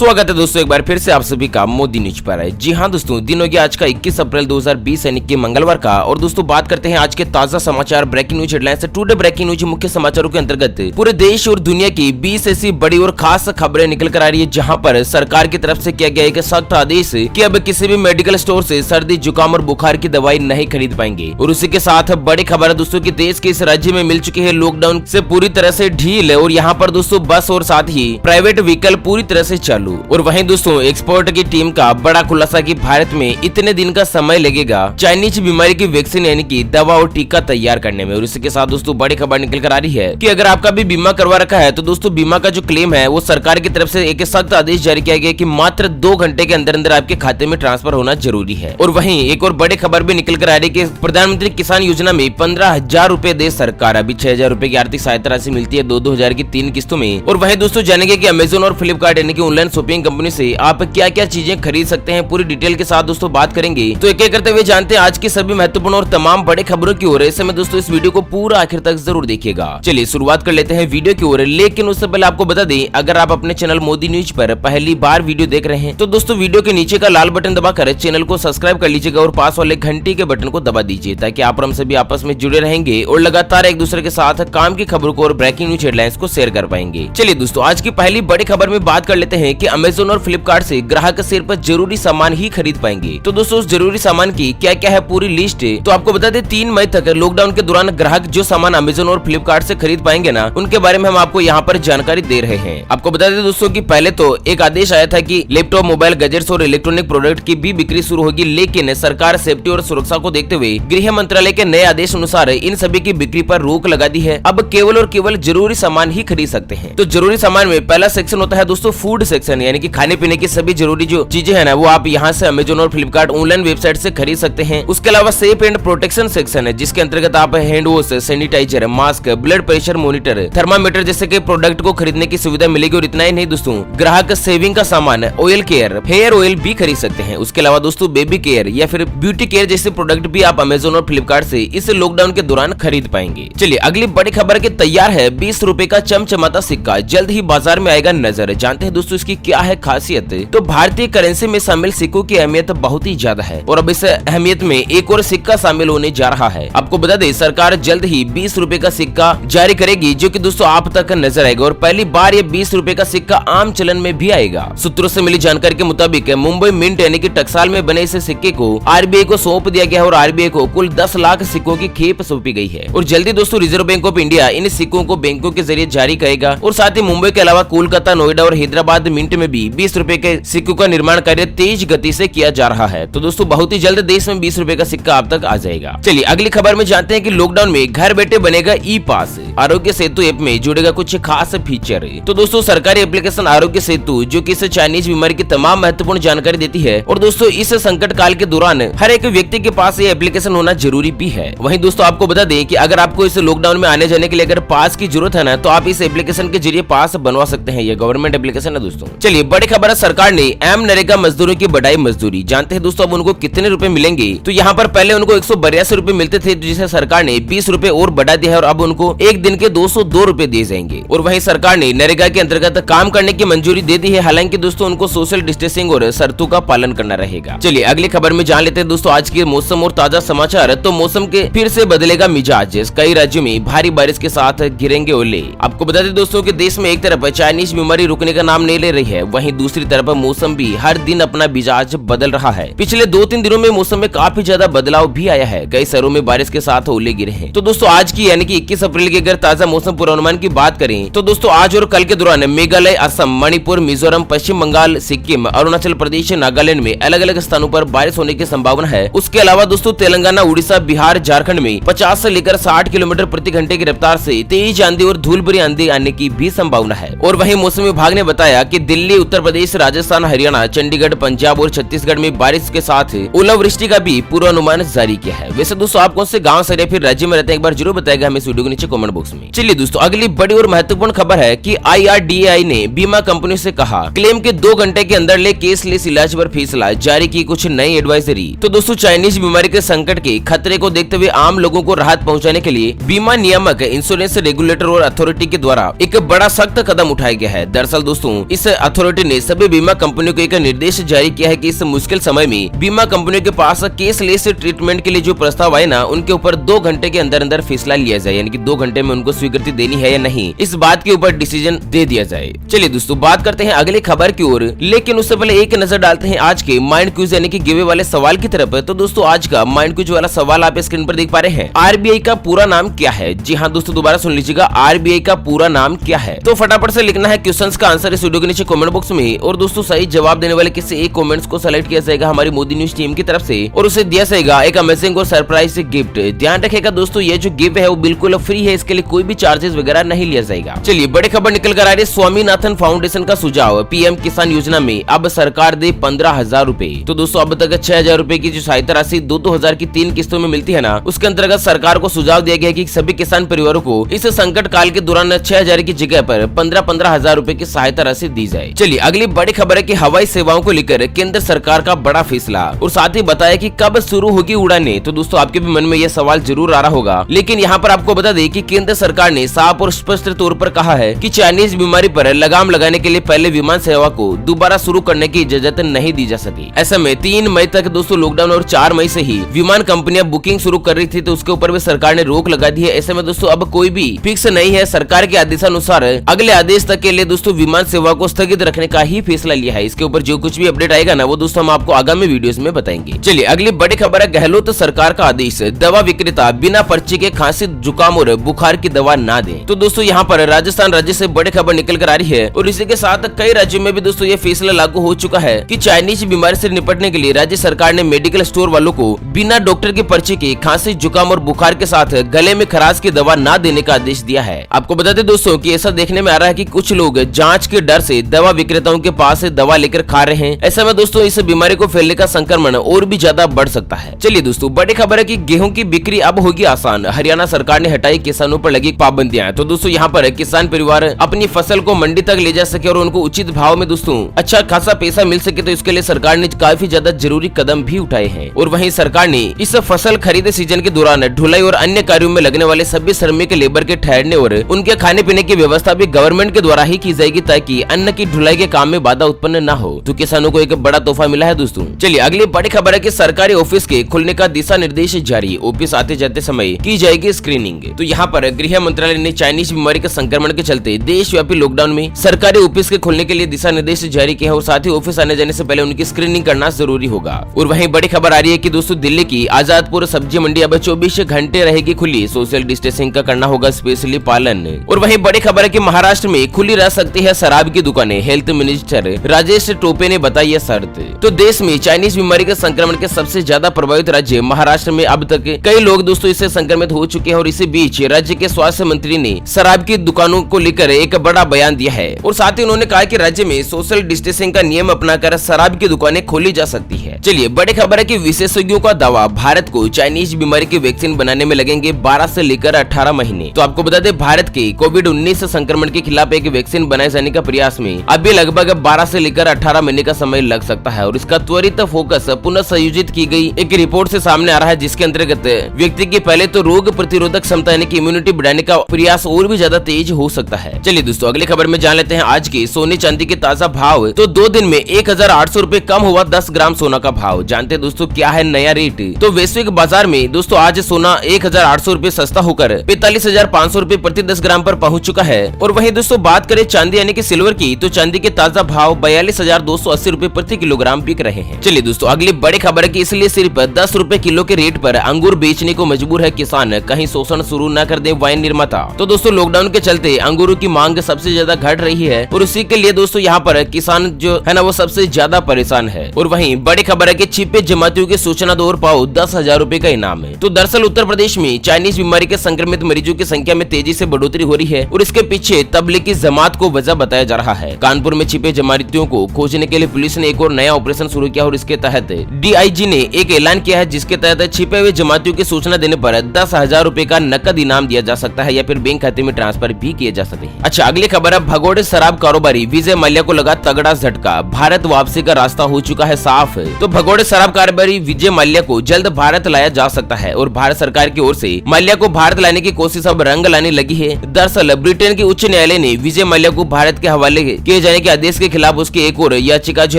स्वागत है दोस्तों एक बार फिर से आप सभी का मोदी न्यूज पर है। जी हाँ दोस्तों, दिन हो गया आज का 21 अप्रैल 2020 यानी कि मंगलवार का। और दोस्तों बात करते हैं आज के ताजा समाचार breaking news headlines. Today breaking news मुख्य समाचारों के अंतर्गत पूरे देश और दुनिया की 20 ऐसी बड़ी और खास खबरें निकल कर आ रही है, जहाँ पर सरकार की तरफ से किया गया एक सख्त आदेश कि अब किसी भी मेडिकल स्टोर से सर्दी जुकाम और बुखार की दवाई नहीं खरीद पाएंगे। और उसी के साथ बड़ी खबर है दोस्तों की देश के इस राज्य में मिल चुकी है लॉकडाउन से पूरी तरह से ढील। और यहाँ पर दोस्तों बस और साथ ही प्राइवेट व्हीकल पूरी तरह से चालू। और वहीं दोस्तों एक्सपर्ट की टीम का बड़ा खुलासा कि भारत में इतने दिन का समय लगेगा चाइनीज बीमारी की वैक्सीन यानी कि दवा और टीका तैयार करने में। और इसके साथ दोस्तों बड़ी खबर निकल कर आ रही है कि अगर आपका भी बीमा करवा रखा है तो दोस्तों बीमा का जो क्लेम है वो सरकार की तरफ से एक सख्त आदेश जारी किया गया कि मात्र 2 घंटे के अंदर अंदर आपके खाते में ट्रांसफर होना जरूरी है। और वहीं एक और बड़ी खबर भी निकल कर आ रही है कि प्रधानमंत्री किसान योजना में 15,000 रूपए दे सरकार। अभी 6,000 रूपए की आर्थिक सहायता राशि मिलती है 2-2 हजार की 3 किस्तों में। और वहीं दोस्तों जानेंगे कि अमेजोन और फ्लिपकार्ट यानी कि ऑनलाइन शॉपिंग कंपनी से आप क्या क्या चीजें खरीद सकते हैं, पूरी डिटेल के साथ दोस्तों बात करेंगे। तो एक एक करते हुए जानते हैं आज की सभी महत्वपूर्ण और तमाम बड़े खबरों की ओर। ऐसे में दोस्तों इस वीडियो को पूरा आखिर तक जरूर देखिएगा। चलिए शुरुआत कर लेते हैं वीडियो की ओर। लेकिन उससे पहले आपको बता दें, अगर आप अपने चैनल मोदी न्यूज पर पहली बार वीडियो देख रहे हैं तो दोस्तों वीडियो के नीचे का लाल बटन दबाकर चैनल को सब्सक्राइब कर लीजिएगा और पास वाले घंटी के बटन को दबा दीजिए, ताकि आप हम सभी आपस में जुड़े रहेंगे और लगातार एक दूसरे के साथ काम की खबरों को और ब्रेकिंग न्यूज हेडलाइंस को शेयर कर पाएंगे। चलिए दोस्तों आज की पहली बड़ी खबर में बात कर लेते हैं कि अमेजोन और फ्लिपकार्ट से ग्राहक सिर्फ जरूरी सामान ही खरीद पाएंगे। तो दोस्तों उस जरूरी सामान की क्या क्या है पूरी लिस्ट है। तो आपको बता दें 3 मई तक लॉकडाउन के दौरान ग्राहक जो सामान अमेजोन और फ्लिपकार्ट से खरीद पाएंगे ना, उनके बारे में हम आपको यहाँ पर जानकारी दे रहे हैं। आपको बता दें दोस्तों कि पहले तो एक आदेश आया था कि लैपटॉप, मोबाइल, गैजेट्स और इलेक्ट्रॉनिक प्रोडक्ट की भी बिक्री शुरू होगी, लेकिन सरकार सेफ्टी और सुरक्षा को देखते हुए गृह मंत्रालय के नए आदेश अनुसार इन सभी की बिक्री पर रोक लगा दी है। अब केवल और केवल जरूरी सामान ही खरीद सकते हैं। तो जरूरी सामान में पहला सेक्शन होता है दोस्तों फूड सेक्शन, यानी कि खाने पीने की सभी जरूरी जो चीजें है ना वो आप यहाँ से अमेजोन और फ्लिपकार्ट ऑनलाइन वेबसाइट से खरीद सकते हैं। उसके अलावा सेफ एंड प्रोटेक्शन सेक्शन है, जिसके अंतर्गत आप hand wash, sanitiser, mask, blood pressure monitor, thermometer जैसे के प्रोडक्ट को खरीदने की सुविधा मिलेगी। और इतना ही नहीं दोस्तों, ग्राहक सेविंग का सामान, ऑयल केयर, हेयर ऑयल भी खरीद सकते हैं। उसके अलावा दोस्तों बेबी केयर या फिर ब्यूटी केयर जैसे प्रोडक्ट भी आप अमेजोन और फ्लिपकार्ट से इस लॉकडाउन के दौरान खरीद पाएंगे। चलिए अगली बड़ी खबर के तैयार है 20 रुपए का चमचमाता सिक्का जल्द ही बाजार में आएगा नजर। जानते हैं दोस्तों इसकी क्या है खासियत। तो भारतीय करेंसी में शामिल सिक्कों की अहमियत बहुत ही ज्यादा है और अब इस अहमियत में एक और सिक्का शामिल होने जा रहा है। आपको बता दें सरकार जल्द ही 20 रुपए का सिक्का जारी करेगी, जो कि दोस्तों आप तक नजर आएगा। और पहली बार ये 20 रुपए का सिक्का आम चलन में भी आएगा। सूत्रों से मिली जानकारी के मुताबिक मुंबई मिंट यानी कि टकसाल में बने इस सिक्के को आरबीआई को सौंप दिया गया और आरबीआई को कुल 10 लाख सिक्कों की खेप सौंपी गई है। और जल्दी दोस्तों reserve bank of India in सिक्कों को बैंकों के जरिए जारी करेगा। और साथ ही मुंबई के अलावा कोलकाता, नोएडा और हैदराबाद मिंट में भी 20 रुपए के सिक्कों का निर्माण कार्य तेज गति से किया जा रहा है। तो दोस्तों बहुत ही जल्द देश में 20 रुपए का सिक्का आप तक आ जाएगा। चलिए अगली खबर में जानते हैं कि लॉकडाउन में घर बैठे बनेगा ई पास। आरोग्य सेतु ऐप में जुड़ेगा कुछ खास फीचर। तो दोस्तों सरकारी एप्लीकेशन आरोग्य सेतु जो कि इस चाइनीज बीमारी की तमाम महत्वपूर्ण जानकारी देती है। और दोस्तों इस संकट काल के दौरान हर एक व्यक्ति के पास ये एप्लीकेशन होना जरूरी भी है। वहीं दोस्तों आपको बता दें कि अगर आपको इस लॉकडाउन में आने जाने के लिए अगर पास की जरूरत है ना, तो आप इस एप्लीकेशन के जरिए पास बनवा सकते हैं। ये गवर्नमेंट एप्लीकेशन है दोस्तों। चलिए बड़ी खबर है, सरकार ने एम नरेगा मजदूरों की बढ़ाई मजदूरी। जानते हैं दोस्तों अब उनको कितने रुपए मिलेंगे। तो यहाँ पर पहले उनको 182 रुपए मिलते थे, जिसे सरकार ने 20 रुपए और बढ़ा दिया है और अब उनको एक दिन के 202 रुपए दिए जाएंगे। और वहीं सरकार ने नरेगा के अंतर्गत काम करने की मंजूरी दे दी है। हालांकि दोस्तों उनको सोशल डिस्टेंसिंग और शर्तों का पालन करना रहेगा। चलिए अगली खबर में जान लेते हैं दोस्तों आज के मौसम और ताजा समाचार। तो मौसम के फिर से बदलेगा मिजाज, कई राज्यों में भारी बारिश के साथ गिरेंगे ओले। आपको बता दें दोस्तों कि देश में एक तरफ चाइनीज बीमारी रुकने का नाम नहीं ले रही है, वहीं दूसरी तरफ मौसम भी हर दिन अपना मिजाज बदल रहा है। पिछले 2-3 दिनों में मौसम में काफी ज्यादा बदलाव भी आया है। कई शहरों में बारिश के साथ ओले गिरे हैं। तो दोस्तों आज की यानी कि 21 अप्रैल की अगर ताजा मौसम पूर्वानुमान की बात करें तो दोस्तों आज और कल के दौरान मेघालय, असम, मणिपुर, मिजोरम, पश्चिम बंगाल, सिक्किम, अरुणाचल प्रदेश, नागालैंड में अलग अलग स्थानों पर बारिश होने की संभावना है। उसके अलावा दोस्तों तेलंगाना, उड़ीसा, बिहार, झारखंड में 50 से लेकर 60 किलोमीटर प्रति घंटे की रफ्तार से तेज आंधी और धूल भरी आंधी आने की भी संभावना है। और वहीं मौसम विभाग ने बताया कि दिल्ली, उत्तर प्रदेश, राजस्थान, हरियाणा, चंडीगढ़, पंजाब और छत्तीसगढ़ में बारिश के साथ ओलावृष्टि का भी पूर्वानुमान जारी किया है। वैसे दोस्तों आप कौन से गाँव से फिर राज्य में रहते हैं एक बार जरूर बताएगा हमें इस वीडियो के नीचे कमेंट बॉक्स में। चलिए दोस्तों अगली बड़ी और महत्वपूर्ण खबर है कि IRDAI ने बीमा कंपनियों से कहा क्लेम के 2 घंटे के अंदर ले केसलेस इलाज पर फैसला, जारी की कुछ नई एडवाइजरी। तो दोस्तों चाइनीज बीमारी के संकट के खतरे को देखते हुए आम लोगों को राहत पहुंचाने के लिए बीमा नियामक, इंश्योरेंस रेगुलेटर और अथॉरिटी के द्वारा एक बड़ा सख्त कदम उठाया गया है। दरअसल दोस्तों इस अथॉरिटी ने सभी बीमा कंपनियों को एक निर्देश जारी किया है कि इस मुश्किल समय में बीमा कंपनियों के पास केसलेस ट्रीटमेंट के लिए जो प्रस्ताव आए ना, उनके ऊपर 2 घंटे के अंदर अंदर फैसला लिया जाए, यानी कि 2 घंटे में उनको स्वीकृति देनी है या नहीं, इस बात के ऊपर डिसीजन दे दिया जाए। चलिए दोस्तों, बात करते हैं अगली खबर की ओर, लेकिन उससे पहले एक नजर डालते हैं आज के माइंड क्विज यानी कि गिवे वाले सवाल की तरफ। तो दोस्तों, आज का माइंड क्विज वाला सवाल आप स्क्रीन पर देख पा रहे हैं। आरबीआई का पूरा नाम क्या है? जी हाँ दोस्तों, दोबारा सुन लीजिएगा, आरबीआई का पूरा नाम क्या है? तो फटाफट से लिखना है क्वेश्चंस का आंसर इस वीडियो के नीचे कमेंट बॉक्स में, और दोस्तों सही जवाब देने वाले किसी एक कमेंट्स को सेलेक्ट किया जाएगा हमारी मोदी न्यूज टीम की तरफ से, और उसे दिया जाएगा एक अमेजिंग और सरप्राइज गिफ्ट। ध्यान रखिएगा दोस्तों, ये जो गिफ्ट है वो बिल्कुल फ्री है, इसके लिए कोई भी चार्जेस वगैरह नहीं लिया जाएगा। चलिए, बड़ी खबर निकल कर आ रही है। स्वामीनाथन फाउंडेशन का सुझाव, पीएम किसान योजना में अब सरकार दे 15,000 रूपए। तो दोस्तों, अब तक 6,000 रूपए की जो सहायता राशि 2-2 हजार की 3 किस्तों में मिलती है ना, उसके अंतर्गत सरकार को सुझाव दिया गया कि सभी किसान परिवारों को इस संकट काल के दौरान 6,000 की जगह पर 15-15 हजार रूपए की सहायता राशि दी जाए। चलिए, अगली बड़ी खबर है कि हवाई सेवाओं को लेकर केंद्र सरकार का बड़ा फैसला, और साथ ही बताया कि कब शुरू होगी उड़ानें। तो दोस्तों, आपके भी मन में यह सवाल जरूर आ रहा होगा, लेकिन यहाँ पर आपको बता दें कि केंद्र सरकार ने साफ और स्पष्ट तौर पर कहा है कि चाइनीज बीमारी पर लगाम लगाने के लिए पहले विमान सेवा को दोबारा शुरू करने की इजाजत नहीं दी जा सकी। ऐसे में 3 मई तक दोस्तों लॉकडाउन और 4 मई से ही विमान कंपनियां बुकिंग शुरू कर रही थी, तो उसके ऊपर भी सरकार ने रोक लगा दी है। ऐसे में दोस्तों अब कोई भी फिक्स नहीं है, सरकार के आदेशानुसार अगले आदेश तक के लिए दोस्तों विमान सेवा को स्थगित रखने का ही फैसला लिया है। इसके ऊपर जो कुछ भी अपडेट आएगा ना, वो दोस्तों हम आपको आगामी वीडियोस में बताएंगे। चलिए, अगली बड़ी खबर है गहलोत सरकार का आदेश, दवा विक्रेता बिना पर्ची के खांसी, जुकाम और बुखार की दवा ना दें। तो दोस्तों, यहाँ पर राजस्थान राज्य से बड़ी खबर निकल कर आ रही है, और इसी के साथ कई राज्यों में भी दोस्तों ये फैसला लागू हो चुका है कि चाइनीज बीमारी से निपटने के लिए राज्य सरकार ने मेडिकल स्टोर वालों को बिना डॉक्टर की पर्ची के खांसी, जुकाम और बुखार के साथ गले में खराश की दवा ना देने का आदेश दिया है। आपको बता दें दोस्तों कि ऐसा देखने में आ रहा है कि कुछ लोग जांच के डर से दवा विक्रेताओं के पास से दवा लेकर खा रहे हैं। ऐसे में दोस्तों इस बीमारी को फैलने का संक्रमण और भी ज्यादा बढ़ सकता है। चलिए दोस्तों, बड़ी खबर है कि गेहूं की बिक्री अब होगी आसान, हरियाणा सरकार ने हटाई किसानों पर लगी पाबंदियां। तो दोस्तों, यहाँ पर किसान परिवार अपनी फसल को मंडी तक ले जा सके और उनको उचित भाव में दोस्तों अच्छा खासा पैसा मिल सके, तो इसके लिए सरकार ने काफी ज्यादा जरूरी कदम भी उठाए हैं। और वहीं सरकार ने इस फसल खरीद सीजन के दौरान ढुलाई और अन्य कार्यों में लगने वाले सभी श्रमिक लेबर के ठहरने और उनके खाने पीने की व्यवस्था भी गवर्नमेंट के द्वारा ही की जाएगी, ताकि अन्न की ढुलाई के काम में बाधा उत्पन्न न हो। तो किसानों को एक बड़ा तोहफा मिला है दोस्तों। चलिए, अगली बड़ी खबर है कि सरकारी ऑफिस के खुलने का दिशा निर्देश जारी, ऑफिस आते जाते समय की जाएगी स्क्रीनिंग। तो यहाँ पर गृह मंत्रालय ने चाइनीज बीमारी के संक्रमण के चलते देशव्यापी लॉकडाउन में सरकारी ऑफिस के खुलने के लिए दिशा निर्देश जारी किया है, और साथ ही ऑफिस आने जाने से पहले उनकी स्क्रीनिंग करना जरूरी होगा। और वहीं बड़ी खबर आ रही है कि दोस्तों दिल्ली की आजादपुर सब्जी मंडी अब 24 घंटे रहेगी खुली, सोशल डिस्टेंसिंग का करना होगा स्पेशली पालन। और वहीं बड़ी खबर है कि महाराष्ट्र में खुली रह सकती है शराब की दुकानें, हेल्थ मिनिस्टर राजेश टोपे ने बताई यह शर्त। तो देश में चाइनीज बीमारी के संक्रमण के सबसे ज्यादा प्रभावित राज्य महाराष्ट्र में अब तक कई लोग दोस्तों इससे संक्रमित हो चुके हैं, और इसी बीच राज्य के स्वास्थ्य मंत्री ने शराब की दुकानों को लेकर एक बड़ा बयान दिया है, और साथ ही उन्होंने कहा कि राज्य में सोशल डिस्टेंसिंग का नियम अपनाकर शराब की दुकानें खोली जा सकती है। चलिए, बड़ी खबर है कि विशेषज्ञों का दावा, भारत को चाइनीज बीमारी की वैक्सीन बनाने में लगेंगे 12 से लेकर 18 महीने। तो आपको बता दें, भारत के कोविड-19 संक्रमण के खिलाफ एक वैक्सीन बनाए जाने का प्रयास में अभी लगभग 12 से लेकर 18 महीने का समय लग सकता है, और इसका त्वरित फोकस पुनः संयोजित की गई एक रिपोर्ट से सामने आ रहा है, जिसके अंतर्गत व्यक्ति की पहले तो रोग प्रतिरोधक क्षमता यानी कि इम्यूनिटी बढ़ाने का प्रयास और भी ज्यादा तेज हो सकता है। चलिए दोस्तों, अगली खबर में जान लेते हैं आज के सोने चांदी के ताजा भाव। तो 2 दिन में 1,800 रूपए कम हुआ 10 ग्राम सोना का भाव। जानते हैं दोस्तों क्या है नया रेट? तो वैश्विक बाजार में दोस्तों आज सोना 1,800 रूपए सस्ता होकर 45,500 रूपए प्रति 10 ग्राम पर पहुंच चुका है। और वहीं दोस्तों बात करें चांदी यानी कि सिल्वर की, तो चांदी के ताजा भाव 42,280 रूपए प्रति किलोग्राम बिक रहे हैं। चलिए दोस्तों, अगली बड़ी खबर है कि इसलिए सिर्फ 10 रूपए किलो के रेट पर अंगूर बेचने को मजबूर है किसान, कहीं शोषण शुरू न कर दे वाइन निर्माता। तो दोस्तों लॉकडाउन के चलते अंगूरों की मांग सबसे ज्यादा घट रही है, और उसी के लिए दोस्तों यहाँ पर किसान जो है ना वो सबसे ज्यादा परेशान है। और वहीं बड़ी खबर है कि छिपे जमातियों की सूचना दो और पाओ 10,000 रूपए का इनाम है। तो दरअसल उत्तर प्रदेश में चाइनीज बीमारी के संक्रमित मरीजों की संख्या में तेजी से बढ़ोतरी हो रही है, और इसके पीछे तबलीगी जमात को वजह बताया जा रहा है। कानपुर में छिपे जमातियों को खोजने के लिए पुलिस ने एक और नया ऑपरेशन शुरू किया, और इसके तहत डीआईजी ने एक ऐलान किया है, जिसके तहत छिपे हुए जमातियों की सूचना देने पर 10,000 रूपए का नकद इनाम दिया जा सकता है, या फिर बैंक खाते में ट्रांसफर भी किए जा सकते हैं। अच्छा, अगली खबर है भगोड़े शराब कारोबारी विजय माल्या को लगा तगड़ा झटका, भारत वापसी का रास्ता हो चुका है साफ। तो भगोड़े शराब कारोबारी विजय माल्या को जल्द भारत लाया जा सकता है, और भारत सरकार की ओर से माल्या को भारत लाने की कोशिश अब रंग लाने लगी है। दरअसल ब्रिटेन के उच्च न्यायालय ने विजय माल्या को भारत के हवाले के ले जाने के आदेश के खिलाफ उसकी एक और याचिका जो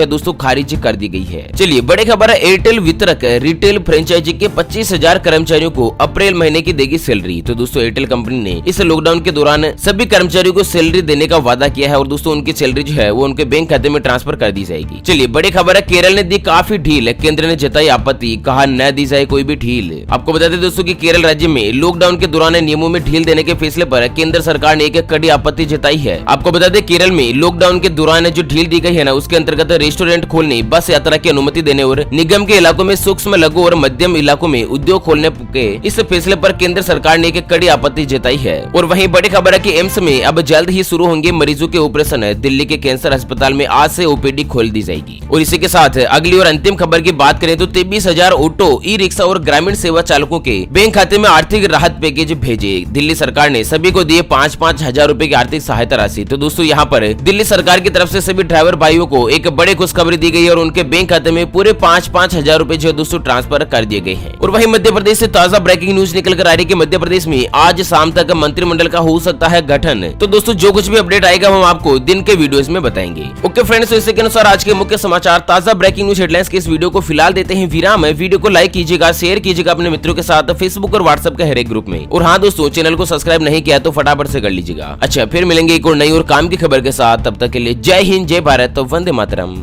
है दोस्तों खारिज कर दी गई है। चलिए बड़ी खबर है, एयरटेल वितरक रिटेल फ्रेंचाइजी के 25,000 कर्मचारियों को अप्रैल महीने की देगी सैलरी। तो दोस्तों एयरटेल कंपनी ने इस लॉकडाउन के दौरान सभी कर्मचारियों को सैलरी देने का वादा किया है और दोस्तों उनकी सैलरी जो है वो उनके बैंक खाते में ट्रांसफर कर दी जाएगी। चलिए बड़ी खबर है, केरल ने दी काफी ढील, केंद्र ने जताई आपत्ति, कहा न दी जाए कोई भी ढील। आपको बता दें दोस्तों कि केरल राज्य में लॉकडाउन के दौरान नियमों में ढील देने के फैसले पर केंद्र सरकार ने एक कड़ी आपत्ति जताई है। आपको बता दें केरल में लॉकडाउन के दौरान जो ढील दी गई है ना, उसके अंतर्गत रेस्टोरेंट खोलने, बस यात्रा की अनुमति देने और निगम के इलाकों में सूक्ष्म, लघु और मध्यम इलाकों में उद्योग खोलने के इस फैसले पर केंद्र सरकार ने एक कड़ी आपत्ति जताई है। और वहीं बड़ी खबर है कि एम्स में अब जल्द ही शुरू होंगे मरीजों के ऑपरेशन। दिल्ली के कैंसर अस्पताल में आज से ओपीडी खोल दी जाएगी। और इसी के साथ अगली और अंतिम खबर की बात करें तो 23,000 ऑटो, ई रिक्शा और ग्रामीण सेवा चालकों के बैंक खाते में आर्थिक राहत पैकेज भेजे। दिल्ली सरकार ने सभी को दिए 5-5 हजार रूपए की आर्थिक सहायता राशि। तो दोस्तों यहाँ पर दिल्ली सरकार की तरफ से सभी ड्राइवर भाइयों को एक बड़ी खुशखबरी दी गई है और उनके बैंक खाते में पूरे 5-5 हजार रूपए जो दोस्तों ट्रांसफर कर दिए गए हैं। और वहीं मध्य प्रदेश से ताजा ब्रेकिंग न्यूज निकल कर आ रही है कि मध्य प्रदेश में आज शाम तक मंत्रिमंडल का हो सकता है गठन। तो दोस्तों जो कुछ भी अपडेट आएगा हम आपको दिन के वीडियोस में बताएंगे। ओके फ्रेंड्स, तो इसी के अनुसार आज के मुख्य समाचार, ताजा ब्रेकिंग न्यूज हेडलाइंस के इस वीडियो को फिलहाल देते हैं विराम। वीडियो को लाइक कीजिएगा, शेयर कीजिएगा अपने मित्रों के साथ फेसबुक और व्हाट्सएप के हर एक ग्रुप में। और हाँ दोस्तों, चैनल को सब्सक्राइब नहीं किया तो फटाफट से कर लीजिएगा। अच्छा, फिर मिलेंगे एक और नई और काम की खबर के साथ। तब तक के लिए जय हिंद, जय भारत, वंदे मातरम।